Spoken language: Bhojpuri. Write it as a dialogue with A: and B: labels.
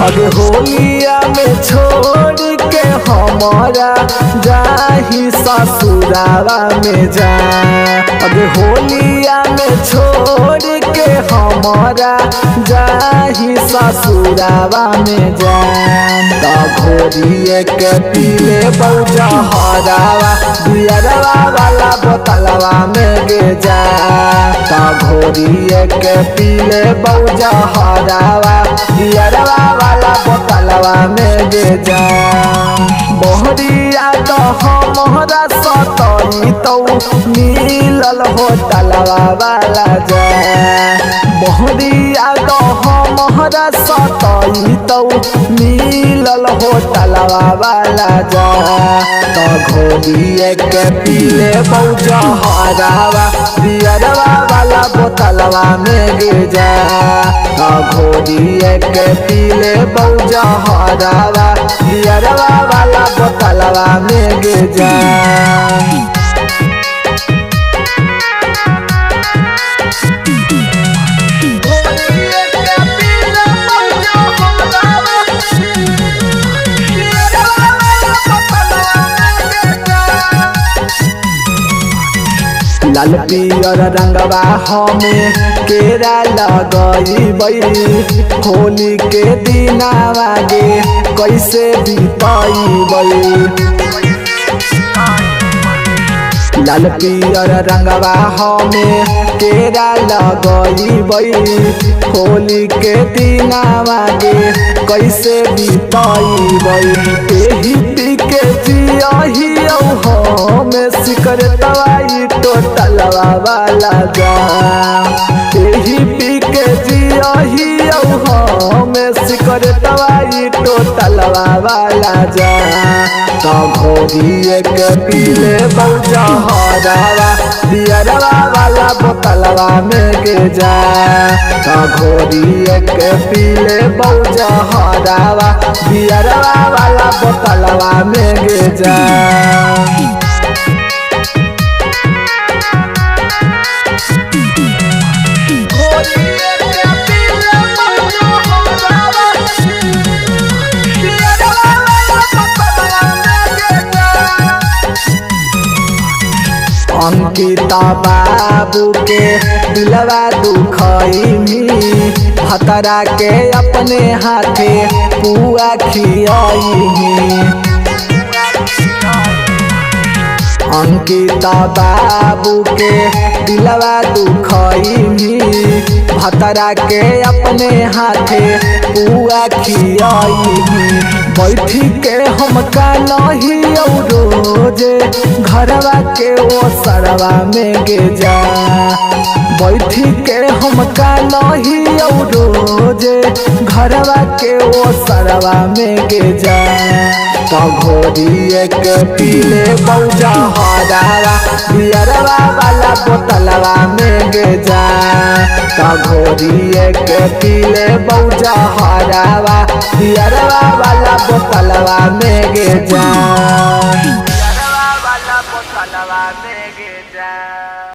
A: अरे होलिया में छोड़ के हमारा जाही ससुरावा में जा। अरे होलिया में छोड़ के हमारा जाही ससुरावा में जा। घोड़िए के पीले बौजा हरावा बियरवा वाला बोतलवा में गे जा। घोड़िए के पीले बौजा हरावा बियरवा वाला बोतलवा में गे जा। बहरिया तो हमारा सतई तो मिलल होटलवा वाला जा। बहरिया तो हमारा सतई तो मिलल होटलवा वाला जा। तो घोड़िए के पीले बौजा हरावा बियरवा वाला बोतलवा में गे जा। घोड़िए के पीले बौजा हरावा बियरवा वाला बोतलवा में गे जा। लाल पियर रंगवा हमें केरा लगई होली के दिनावा गे कैसे बीतई। लाल पियर रंगवा हमें केरा लगई होली के दिनावा गे कैसे बीतई। एही पी के जियही हमें सिकरतवाई टोटलवा वाला जा। एही पी के जियही हमें सिकरतवाई टोटलवा वाला जा। तो घोड़िए के पीले बौजा हरावा बियरवा वाला बोतलवा में गे जा। तो घोड़िए के पीले बौजा हरावा बियरवा वाला बोतलवा में गे जा। अंकिता बाबू के दिलवा दुखई भतरा के अपने हाथे पुआ खियाई। अंकिता बाबू के दिलवा दुखई भतरा के अपने हाथे पुआ खियाई। बैठी के हम का नहीं रोजे घरवा के वो सरवा में गे जा। बैठी के हम का नहीं रोजे घरवा के वो सरवा में गे जा। तो घोड़िए के पीले बौजा हरावा बियरवा वाला बोतलवा में गे जा। तो घोड़िए के पीले बौजा हरावा बियरवा वाला बोतलवा में गे जा।